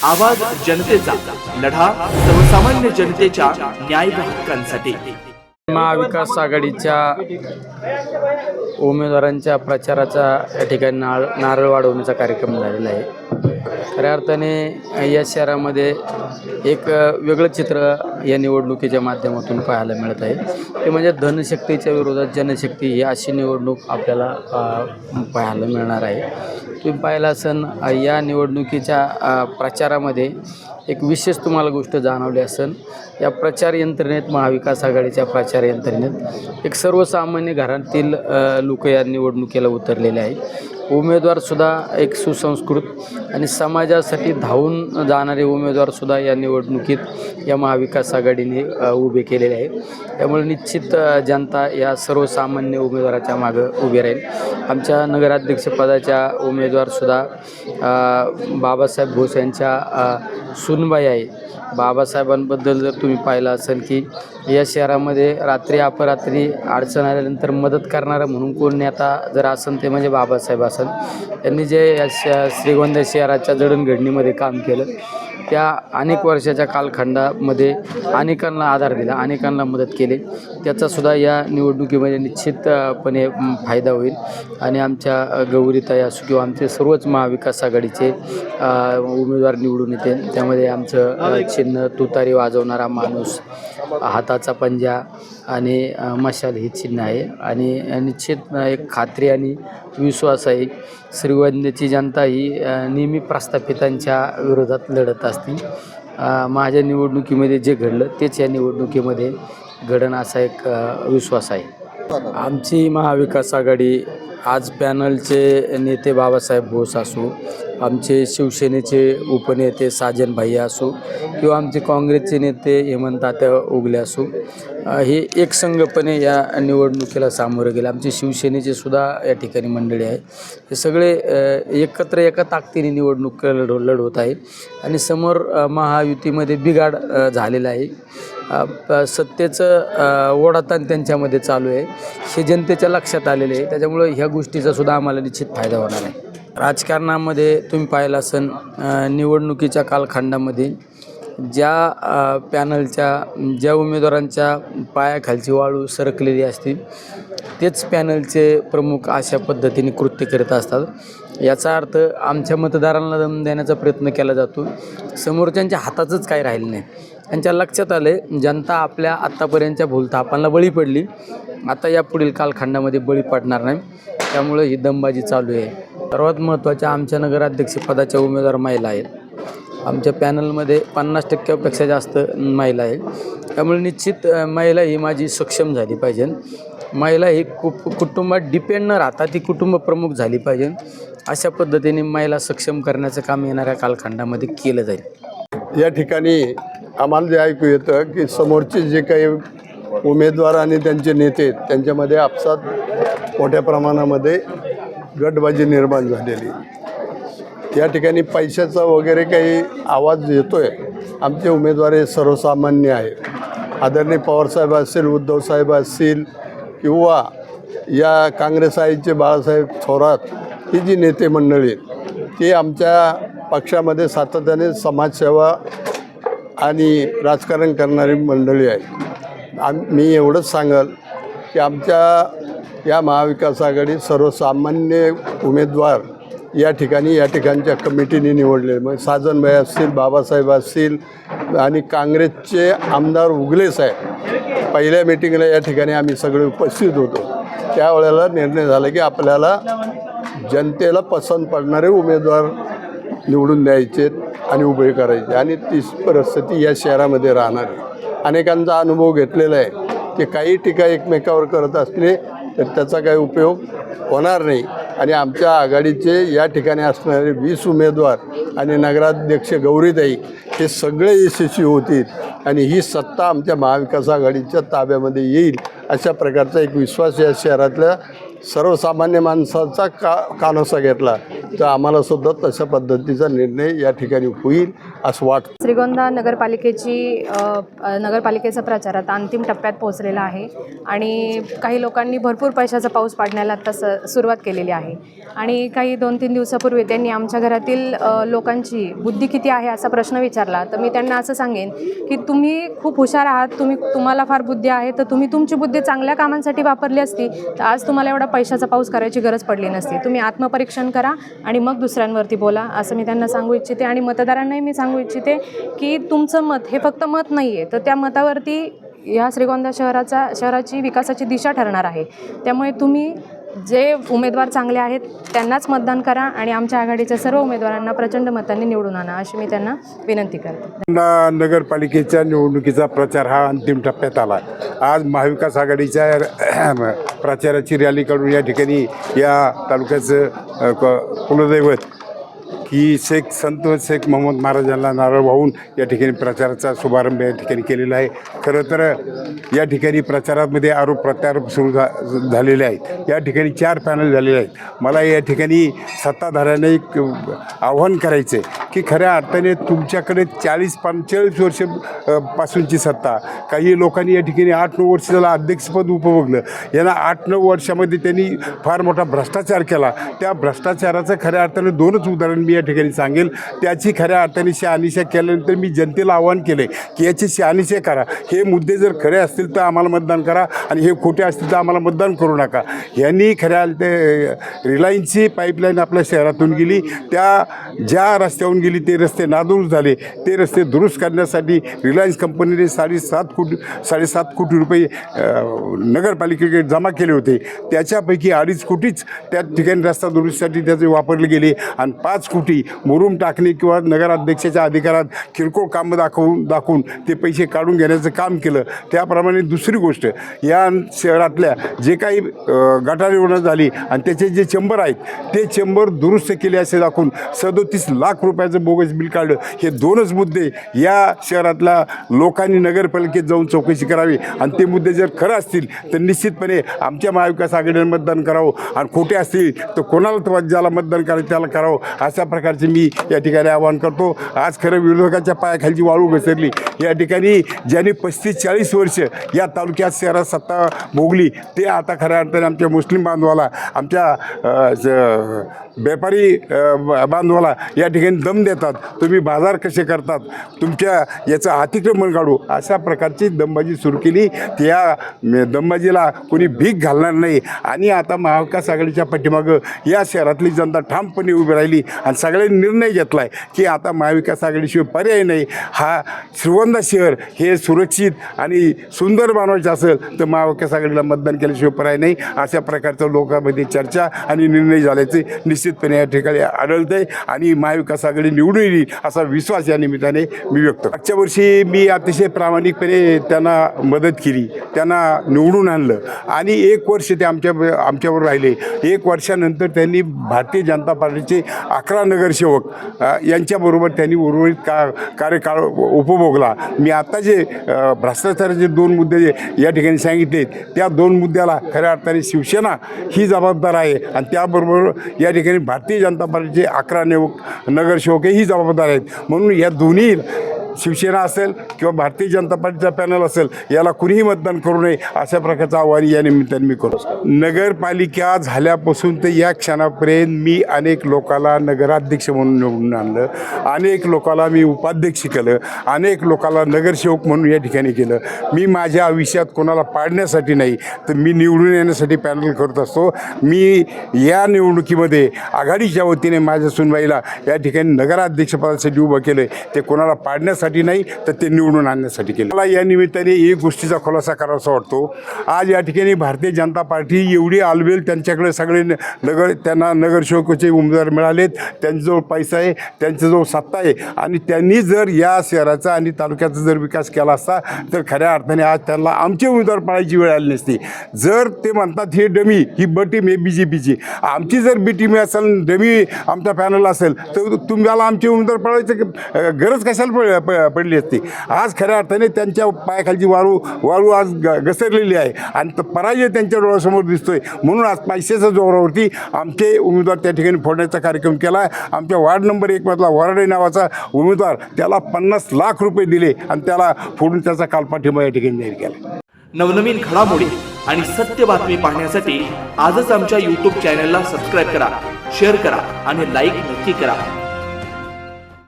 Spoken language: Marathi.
आवाज जनतेचा, लढा सर्वसामान्य जनतेच्या न्याय व हक्कांसाठी. महाविकास आघाडीच्या उमेदवारांच्या प्रचाराचा या ठिकाणी नारळ वाढवण्याचा कार्यक्रम झालेला आहे. खऱ्या अर्थाने या शहरामध्ये एक वेगळं चित्र या निवडणुकीच्या माध्यमातून पाहायला मिळत आहे. ते म्हणजे धनशक्तीच्या विरोधात जनशक्ती ही अशी निवडणूक आपल्याला पाहायला मिळणार आहे. तुम्ही पाहिलं असेल या निवडणुकीच्या प्रचारामध्ये एक विशेष तुम्हाला गोष्ट जाणवली असेल. या प्रचार यंत्रणेत, महाविकास आघाडीच्या प्रचार यंत्रणेत एक सर्वसामान्य घरातील लोक या निवडणुकीला उतरलेले आहे. उमेदवारसुद्धा एक सुसंस्कृत आणि समाजासाठी धावून जाणारे उमेदवारसुद्धा या निवडणुकीत या महाविकास आघाडीने उभे केलेले आहे. त्यामुळे निश्चित जनता या सर्वसामान्य उमेदवाराच्या मागं उभी राहील. आमच्या नगराध्यक्षपदाच्या उमेदवारसुद्धा बाबासाहेब भोस यांच्या सुनबाई आहे. बाबासाहेबांबद्दल जर तुम्ही पाहिलं असेल की या शहरामध्ये रात्री अपरात्री अडचण आल्यानंतर मदत करणारा म्हणून कोण नेता जर असेल ते म्हणजे बाबासाहेब असेल. त्यांनी जे या श्रीगोंदा शहराच्या जडणघडणीमध्ये काम केलं, त्या अनेक वर्षाच्या कालखंडामध्ये अनेकांना आधार दिला, अनेकांना मदत केली. त्याचासुद्धा या निवडणुकीमध्ये निश्चितपणे फायदा होईल. आणि आमच्या गौरीताई असो किंवा आमचे सर्वच महाविकास आघाडीचे उमेदवार निवडून येते. त्यामध्ये आमचं चिन्ह तुतारी वाजवणारा माणूस, हाताचा पंजा आणि मशाल हे चिन्ह आहे. आणि निश्चित एक खात्री आणि विश्वास आहे. श्रीगोंद्याची जनता ही नेहमी प्रस्थापितांच्या विरोधात लढत असते. माझ्या निवडणुकीमध्ये जे घडलं तेच या निवडणुकीमध्ये घडणं असा एक विश्वास आहे. आमची महाविकास आघाडी आज पॅनलचे नेते बाबासाहेब भोस असो, आमचे शिवसेनेचे उपनेते साजन भाई असो किंवा आमचे काँग्रेसचे नेते हेमंततात्या उगले असो, हे एकसंघपणे या निवडणुकीला सामोरं गेले. आमचे शिवसेनेचे सुद्धा या ठिकाणी मंडळी आहे. हे सगळे एकत्र एका ताकदीने निवडणूक लढवत आहे. आणि समोर महायुतीमध्ये बिघाड झालेला आहे. सत्तेचं ओढाताण त्यांच्यामध्ये चालू आहे. हे जनतेच्या लक्षात आलेले आहे. त्याच्यामुळं ह्या गोष्टीचा सुद्धा आम्हाला निश्चित फायदा होणार आहे. राजकारणामध्ये तुम्ही पाहिलं असेल निवडणुकीच्या कालखंडामध्ये ज्या पॅनलच्या, ज्या उमेदवारांच्या पायाखालची वाळू सरकलेली असते तेच पॅनलचे प्रमुख अशा पद्धतीने कृत्य करत असतात. याचा अर्थ आमच्या मतदारांना दम देण्याचा प्रयत्न केला जातो. समोरच्यांच्या हाताचंच काही राहिलं नाही. त्यांच्या लक्षात आले जनता आपल्या आत्तापर्यंतच्या भूलथापांना बळी पडली, आता या पुढील कालखंडामध्ये बळी पडणार नाही. त्यामुळे ही दमबाजी चालू आहे. सर्वात महत्त्वाच्या आमच्या नगराध्यक्षपदाच्या उमेदवार महिला आहेत. आमच्या पॅनलमध्ये 50%पेक्षा जास्त महिला आहेत. त्यामुळे निश्चित महिला ही माझी सक्षम झाली पाहिजे. महिला ही कुटुंबात डिपेंड न राहता ती कुटुंब प्रमुख झाली पाहिजे. अशा पद्धतीने महिला सक्षम करण्याचं काम येणाऱ्या कालखंडामध्ये केलं जाईल. या ठिकाणी आम्हाला जे ऐकू येतं की समोरचे जे काही उमेदवार आणि त्यांचे नेते त्यांच्यामध्ये आपसात मोठ्या प्रमाणामध्ये गटबाजी निर्माण झालेली. या ठिकाणी पैशाचा वगैरे काही आवाज येतो आहे. आमचे उमेदवार हे सर्वसामान्य आहे. आदरणीय पवारसाहेब असतील, उद्धवसाहेब असतील किंवा या काँग्रेस आईचे बाळासाहेब थोरात, ही जी नेते मंडळी आहेत ती आमच्या पक्षामध्ये सातत्याने समाजसेवा आणि राजकारण करणारी मंडळी आहे. मी एवढंच सांगाल की आमच्या या महाविकास आघाडीत सर्वसामान्य उमेदवार या ठिकाणच्या कमिटीने निवडले. मग साजनभाई असतील, बाबासाहेब असतील आणि काँग्रेसचे आमदार उगले साहेब, पहिल्या मिटिंगला या ठिकाणी आम्ही सगळे उपस्थित होतो. त्यावेळेला निर्णय झाला की आपल्याला जनतेला पसंत पडणारे उमेदवार निवडून द्यायचे आणि उभे करायचे. आणि तीच परिस्थिती या शहरामध्ये राहणार आहे. अनेकांचा अनुभव घेतलेला आहे की काही टीका एकमेकावर करत असले तर त्याचा काही उपयोग होणार नाही. आणि आमच्या आघाडीचे या ठिकाणी असणारे 20 उमेदवार आणि नगराध्यक्ष गौरीताई हे सगळे यशस्वी होतील आणि ही सत्ता आमच्या महाविकास आघाडीच्या ताब्यामध्ये येईल, अशा प्रकारचा एक विश्वास या शहरातल्या सर्वसामान्य माणसाचा कानोसा घेतला तर आम्हाला सुद्धा तशा पद्धतीचा निर्णय या ठिकाणी होईल असं वाटतं. श्रीगोंदा नगरपालिकेचा प्रचार आता अंतिम टप्प्यात पोहोचलेला आहे आणि काही लोकांनी भरपूर पैशाचा पाऊस पाडण्याला आता सुरुवात केलेली आहे आणि काही 2-3 दिवसापूर्वी त्यांनी आमच्या घरातील लोकांची बुद्धी किती आहे असा प्रश्न विचारला. तर मी त्यांना असं सांगेन की तुम्ही खूप हुशार आहात, तुम्हाला फार बुद्धी आहे, तर तुम्ही तुमची बुद्धी चांगल्या कामांसाठी वापरली असती तर आज तुम्हाला एवढा पैशाचा पाऊस करायची गरज पडली नसती. तुम्ही आत्मपरीक्षण करा आणि मग दुसऱ्यांवरती बोला असं मी त्यांना सांगू इच्छिते. आणि मतदारांनाही मी सांगू इच्छिते की तुमचं मत हे फक्त मत नाही आहे, तर त्या मतावरती ह्या श्रीगोंदा शहराची विकासाची दिशा ठरणार आहे. त्यामुळे तुम्ही जे उमेदवार चांगले आहेत त्यांनाच मतदान करा आणि आमच्या आघाडीच्या सर्व उमेदवारांना प्रचंड मतांनी निवडून आणा अशी मी त्यांना विनंती करते. नगरपालिकेच्या निवडणुकीचा प्रचार हा अंतिम टप्प्यात आला. आज महाविकास आघाडीच्या प्रचाराची रॅली काढून या ठिकाणी या तालुक्याचं कुलदैवत की संत शेख मोहम्मद महाराजांना नारळ वाहून या ठिकाणी प्रचाराचा शुभारंभ या ठिकाणी केलेला आहे. खरं तर या ठिकाणी प्रचारामध्ये आरोप प्रत्यारोप सुरू झालेले आहेत. या ठिकाणी 4 पॅनल झालेले आहेत. मला या ठिकाणी सत्ताधाऱ्यांना एक आव्हान करायचं आहे की खऱ्या अर्थाने तुमच्याकडे 40-45 वर्ष पासूनची सत्ता, काही लोकांनी या ठिकाणी 8-9 वर्ष त्याला अध्यक्षपद उपभोगलं. यांना 8-9 वर्षामध्ये त्यांनी फार मोठा भ्रष्टाचार केला. त्या भ्रष्टाचाराचं खऱ्या अर्थाने 2च उदाहरण मी या ठिकाणी सांगेल. त्याची खऱ्या अर्थाने शहानिशा केल्यानंतर मी जनतेला आवाहन केले की याची शहानिशा करा. हे मुद्दे जर खरे असतील तर आम्हाला मतदान करा आणि हे खोटे असतील तर आम्हाला मतदान करू नका. यांनी खऱ्या रिलायन्सची पाईपलाईन आपल्या शहरातून गेली, त्या ज्या रस्त्यावरून गेली ते रस्ते नादुरुस्त झाले. ते रस्ते दुरुस्त करण्यासाठी रिलायन्स कंपनीने 7.5 कोटी रुपये नगरपालिकेकडे जमा केले होते. त्याच्यापैकी 2.5 कोटीच त्या ठिकाणी रस्ता दुरुस्तीसाठी त्याचे वापरले गेले आणि 5 कोटी मुरुम टाकणे किंवा नगराध्यक्षाच्या अधिकारात किरकोळ कामं दाखवून ते पैसे काढून घेण्याचं काम केलं. त्याप्रमाणे दुसरी गोष्ट, या शहरातल्या जे काही गटारी होणं झाली आणि त्याचे जे चेंबर आहेत ते चेंबर दुरुस्त केले असे दाखवून 37 लाख रुपयाचं बोगस बिल काढलं. हे 2च मुद्दे या शहरातल्या लोकांनी नगरपालिकेत जाऊन चौकशी करावी आणि ते मुद्दे जर खरं असतील तर निश्चितपणे आमच्या महाविकास आघाडीने मतदान करावं आणि खोटे असतील तर कोणाला ज्याला मतदान करायचं त्याला करावं अशा प्रकारचे मी या ठिकाणी आवाहन करतो. आज खरं विरोधकाच्या पायाखालची वाळू घसरली. या ठिकाणी ज्यांनी 35-40 वर्ष या तालुक्यात शहरात सत्ता भोगली ते आता खऱ्या अर्थाने आमच्या मुस्लिम बांधवाला, आमच्या व्यापारी बांधवाला या ठिकाणी दम देतात. तुम्ही बाजार कसे करतात, तुमच्या याचं अतिक्रमण काढू अशा प्रकारची दमबाजी सुरू केली. त्या दमबाजीला कोणी भीक घालणार नाही आणि आता महाविकास आघाडीच्या पाठीमागं या शहरातली जनता ठामपणे उभी राहिली आणि सगळ्यांनी निर्णय घेतला आहे की आता महाविकास आघाडीशिवाय पर्याय नाही. हा श्रीगोंदा शहर हे सुरक्षित आणि सुंदर बनवायचं असेल तर महाविकास आघाडीला मतदान केल्याशिवाय पर्याय नाही. अशा प्रकारचं लोकांमध्ये चर्चा आणि निर्णय झाल्याचे निश्चितपणे या ठिकाणी आढळतं आहे आणि महाविकास आघाडी निवडून येईल असा विश्वास या निमित्ताने मी व्यक्त करतो. मागच्या वर्षी मी अतिशय प्रामाणिकपणे त्यांना मदत केली, त्यांना निवडून आणलं आणि 1 वर्ष ते आमच्यावर राहिले. 1 वर्षानंतर त्यांनी भारतीय जनता पार्टीचे 11 नगरसेवक यांच्याबरोबर त्यांनी उर्वरित कार्यकाळ उपभोगला. मी आता जे भ्रष्टाचाराचे 2 मुद्दे या ठिकाणी सांगितले त्या 2 मुद्द्याला खऱ्या अर्थाने शिवसेना ही जबाबदार आहे आणि त्याबरोबर या ठिकाणी भारतीय जनता पार्टीचे 11 नगरसेवक ही जबाबदार आहेत. म्हणून या दोन्ही शिवसेना असेल किंवा भारतीय जनता पार्टीचा पॅनल असेल याला कुणीही मतदान करू नये अशा प्रकारचं आव्हान या निमित्ताने मी करतो. नगरपालिका झाल्यापासून तर या क्षणापर्यंत मी अनेक लोकाला नगराध्यक्ष म्हणून निवडून आणलं, अनेक लोकाला मी उपाध्यक्ष केलं, अनेक लोकाला नगरसेवक म्हणून या ठिकाणी केलं. मी माझ्या आयुष्यात कोणाला पाडण्यासाठी नाही तर मी निवडून येण्यासाठी पॅनल करत असतो. मी या निवडणुकीमध्ये आघाडीच्या वतीने माझ्या सुनबाईला या ठिकाणी नगराध्यक्षपदासाठी उभं केलं. ते कोणाला पाडण्यासाठी नाही तर ते निवडून आणण्यासाठी केलं. मला या निमित्ताने एक गोष्टीचा खुलासा करावासा वाटतो. आज या ठिकाणी भारतीय जनता पार्टी एवढी आलबेल, त्यांच्याकडे सगळे त्यांना नगरसेवकाचे उमेदवार मिळालेत, त्यांच्याजवळ पैसा आहे, त्यांच्याजवळ सत्ता आहे आणि त्यांनी जर या शहराचा आणि तालुक्याचा जर विकास केला असता तर खऱ्या अर्थाने आज त्यांना आमचे उमेदवार पाळायची वेळ आली नसती. जर ते म्हणतात हे डमी, ही ब टीम आहे BJPची, आमची जर बी टीम असेल, डमी आमचा पॅनल असेल तर तुम्हाला आमचे उमेदवार पाळायचं गरज कशाला पडली असती. आज खऱ्या अर्थाने त्यांच्या पायाखालची वाळू आज घसरलेली आहे आणि पराजय त्यांच्या डोळ्यासमोर दिसतोय. म्हणून आज पैशाच्या जोरावरती आमचे उमेदवार त्या ठिकाणी फोडण्याचा कार्यक्रम केला आहे. आमच्या वार्ड नंबर 1 मधला वराडे नावाचा उमेदवार, त्याला 50 लाख रुपये दिले आणि त्याला फोडून त्याचा कालपाठिंबा या ठिकाणी जाहीर केला. नवनवीन घडामोडी आणि सत्य बातमी पाहण्यासाठी आजच आमच्या YouTube चॅनलला सबस्क्राईब करा, शेअर करा आणि लाईक नक्की करा.